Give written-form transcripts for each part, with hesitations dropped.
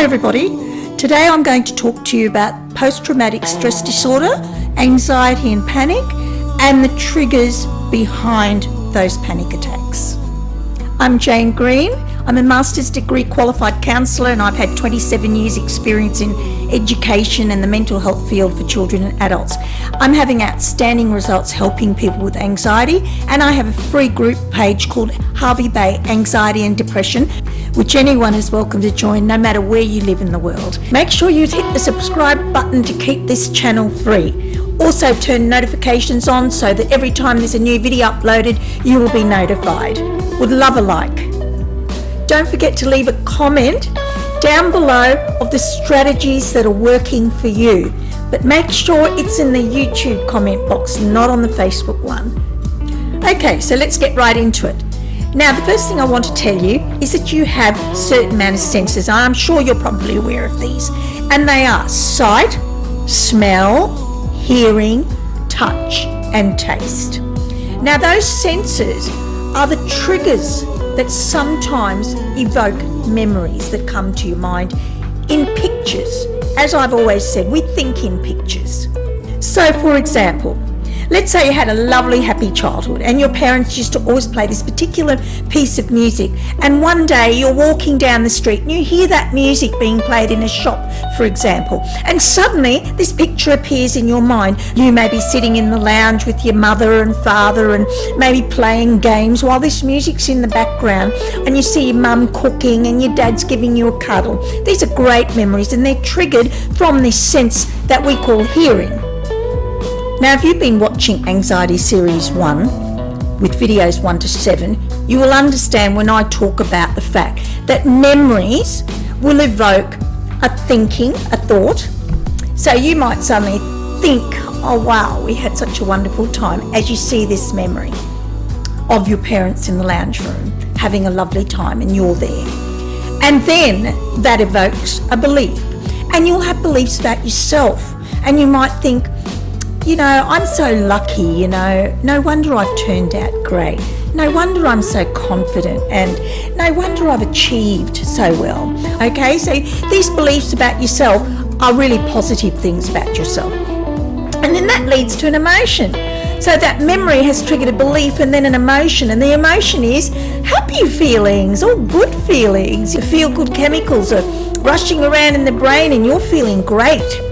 everybody. Today I'm going to talk to you about post-traumatic stress disorder, anxiety and panic, and the triggers behind those panic attacks. I'm Jane Green. I'm a master's degree qualified counsellor and I've had 27 years experience in education and the mental health field for children and adults. I'm having outstanding results helping people with anxiety, and I have a free group page called Hervey Bay Anxiety and Depression, which anyone is welcome to join no matter where you live in the world. Make sure you hit the subscribe button to keep this channel free. Also turn notifications on so that every time there's a new video uploaded, you will be notified. Would love a like. Don't forget to leave a comment down below of the strategies that are working for you, but make sure it's in the YouTube comment box, not on the Facebook one. Okay, so let's get right into it. Now, the first thing I want to tell you is that you have certain amount of senses. I'm sure you're probably aware of these, and they are sight, smell, hearing, touch, and taste. Now, those senses are the triggers that sometimes evoke memories that come to your mind in pictures. As I've always said, we think in pictures. So, for example, let's say you had a lovely, happy childhood and your parents used to always play this particular piece of music, and one day you're walking down the street and you hear that music being played in a shop, for example, and suddenly this picture appears in your mind. You may be sitting in the lounge with your mother and father and maybe playing games while this music's in the background, and you see your mum cooking and your dad's giving you a cuddle. These are great memories, and they're triggered from this sense that we call hearing. Now, if you've been watching Anxiety Series 1 with videos 1 to 7, you will understand when I talk about the fact that memories will evoke a thinking, a thought. So you might suddenly think, oh wow, we had such a wonderful time, as you see this memory of your parents in the lounge room having a lovely time and you're there. And then that evokes a belief, and you'll have beliefs about yourself, and you might think, you know, I'm so lucky, no wonder I've turned out great. No wonder I'm so confident, and no wonder I've achieved so well. Okay, so these beliefs about yourself are really positive things about yourself. And then that leads to an emotion. So that memory has triggered a belief and then an emotion, and the emotion is happy feelings or good feelings. Your feel-good chemicals are rushing around in the brain and you're feeling great.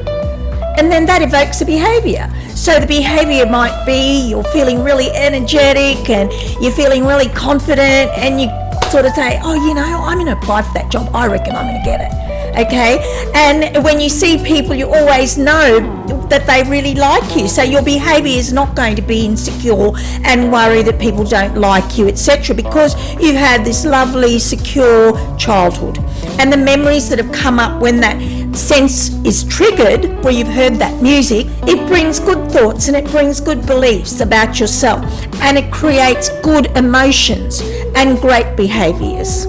And then that evokes a behaviour. So the behaviour might be you're feeling really energetic and you're feeling really confident, and you sort of say, oh, I'm going to apply for that job. I reckon I'm going to get it. Okay? And when you see people, you always know that they really like you. So your behaviour is not going to be insecure and worry that people don't like you, etc., because you've had this lovely, secure childhood. And the memories that have come up when that sense is triggered, where you've heard that music, it brings good thoughts and it brings good beliefs about yourself, and it creates good emotions and great behaviours.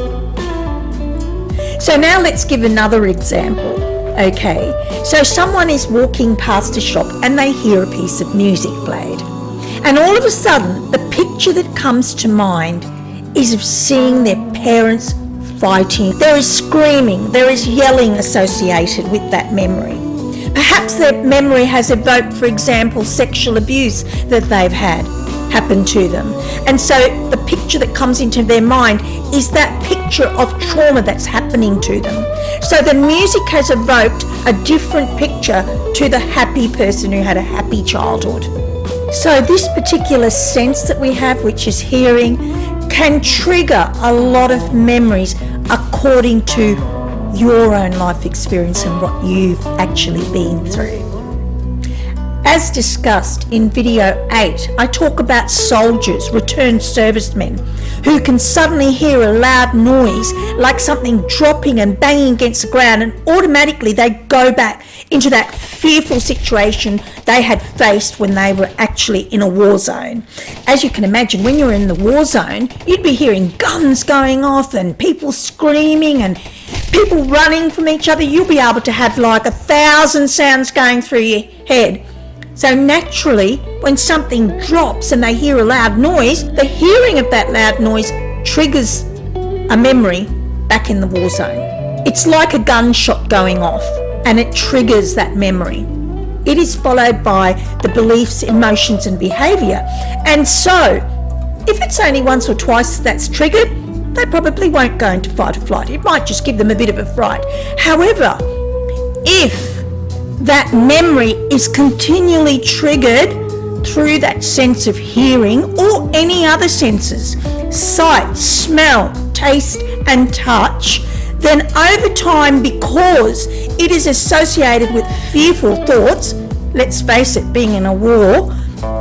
So now let's give another example. Okay, so someone is walking past a shop and they hear a piece of music played, and all of a sudden the picture that comes to mind is of seeing their parents fighting. There is screaming, there is yelling associated with that memory. Perhaps that memory has evoked, for example, sexual abuse that they've had happen to them. And so the picture that comes into their mind is that picture of trauma that's happening to them. So the music has evoked a different picture to the happy person who had a happy childhood. So this particular sense that we have, which is hearing, can trigger a lot of memories according to your own life experience and what you've actually been through. As discussed in video 8, I talk about soldiers, returned servicemen, who can suddenly hear a loud noise like something dropping and banging against the ground, and automatically they go back into that fearful situation they had faced when they were actually in a war zone. As you can imagine, when you're in the war zone, you'd be hearing guns going off and people screaming and people running from each other. You'll be able to have like 1,000 sounds going through your head. So naturally, when something drops and they hear a loud noise, the hearing of that loud noise triggers a memory back in the war zone. It's like a gunshot going off, and it triggers that memory. It is followed by the beliefs, emotions and behaviour. And so, if it's only once or twice that's triggered, they probably won't go into fight or flight. It might just give them a bit of a fright. However, if that memory is continually triggered through that sense of hearing or any other senses, sight, smell, taste and touch, then over time, because it is associated with fearful thoughts, let's face it, being in a war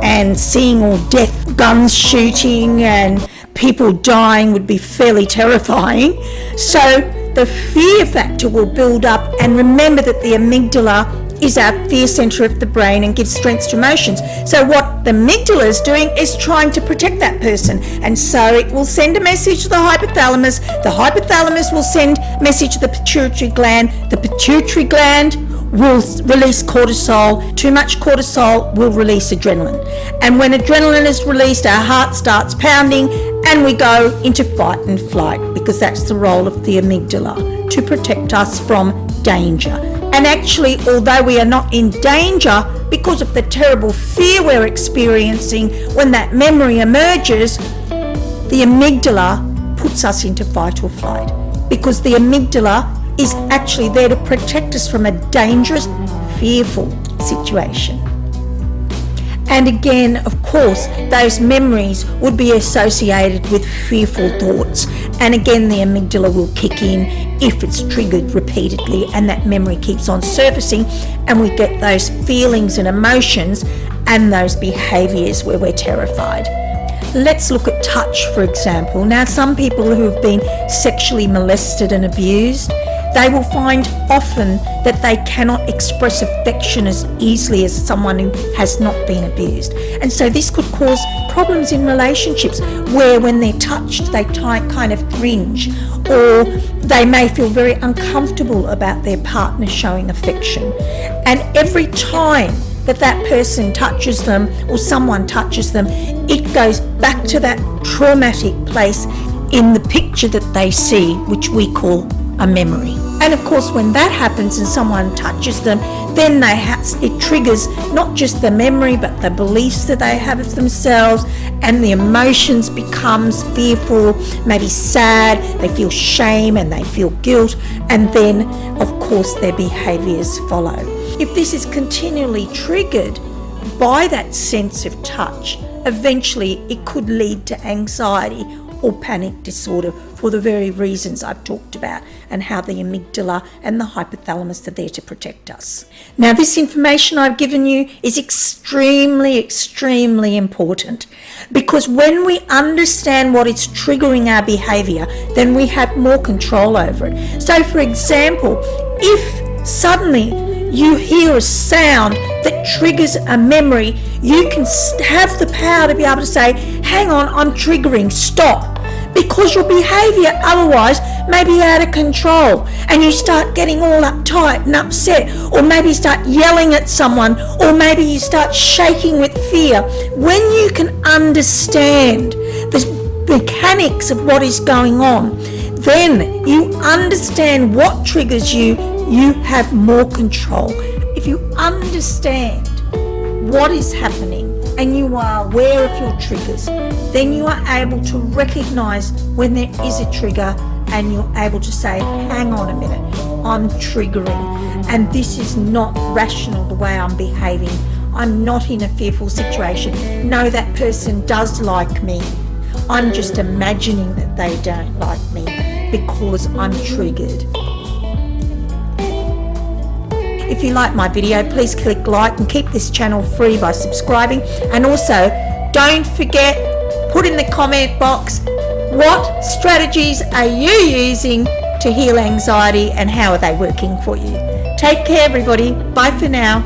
and seeing all death, guns shooting and people dying would be fairly terrifying. So the fear factor will build up, and remember that the amygdala is our fear center of the brain and gives strength to emotions. So what the amygdala is doing is trying to protect that person, and so it will send a message to the hypothalamus. The hypothalamus will send a message to the pituitary gland. The pituitary gland will release cortisol. Too much cortisol will release adrenaline, and when adrenaline is released, our heart starts pounding and we go into fight and flight, because that's the role of the amygdala, to protect us from danger. And actually, although we are not in danger, because of the terrible fear we're experiencing when that memory emerges, the amygdala puts us into fight or flight, because the amygdala is actually there to protect us from a dangerous, fearful situation. And again, of course, those memories would be associated with fearful thoughts. And again, the amygdala will kick in if it's triggered repeatedly, and that memory keeps on surfacing, and we get those feelings and emotions and those behaviours where we're terrified. Let's look at touch, for example. Now, some people who have been sexually molested and abused, they will find often that they cannot express affection as easily as someone who has not been abused. And so this could cause problems in relationships, where when they're touched, they kind of cringe, or they may feel very uncomfortable about their partner showing affection. And every time that person touches them or someone touches them, it goes back to that traumatic place in the picture that they see, which we call a memory. And of course, when that happens and someone touches them, then it triggers not just the memory but the beliefs that they have of themselves, and the emotions becomes fearful, maybe sad, they feel shame and they feel guilt, and then of course their behaviours follow. If this is continually triggered by that sense of touch, eventually it could lead to anxiety or panic disorder, for the very reasons I've talked about, and how the amygdala and the hypothalamus are there to protect us. Now, this information I've given you is extremely, extremely important, because when we understand what is triggering our behaviour, then we have more control over it. So, for example, if suddenly you hear a sound that triggers a memory, you can have the power to be able to say, hang on, I'm triggering, stop. Because your behaviour otherwise may be out of control, and you start getting all uptight and upset, or maybe you start yelling at someone, or maybe you start shaking with fear. When you can understand the mechanics of what is going on, then you understand what triggers you, you have more control. If you understand what is happening and you are aware of your triggers, then you are able to recognise when there is a trigger, and you're able to say, hang on a minute, I'm triggering, and this is not rational the way I'm behaving. I'm not in a fearful situation. No, that person does like me. I'm just imagining that they don't like me because I'm triggered. If you like my video, please click like and keep this channel free by subscribing. And also, don't forget, put in the comment box, what strategies are you using to heal anxiety and how are they working for you? Take care, everybody. Bye for now.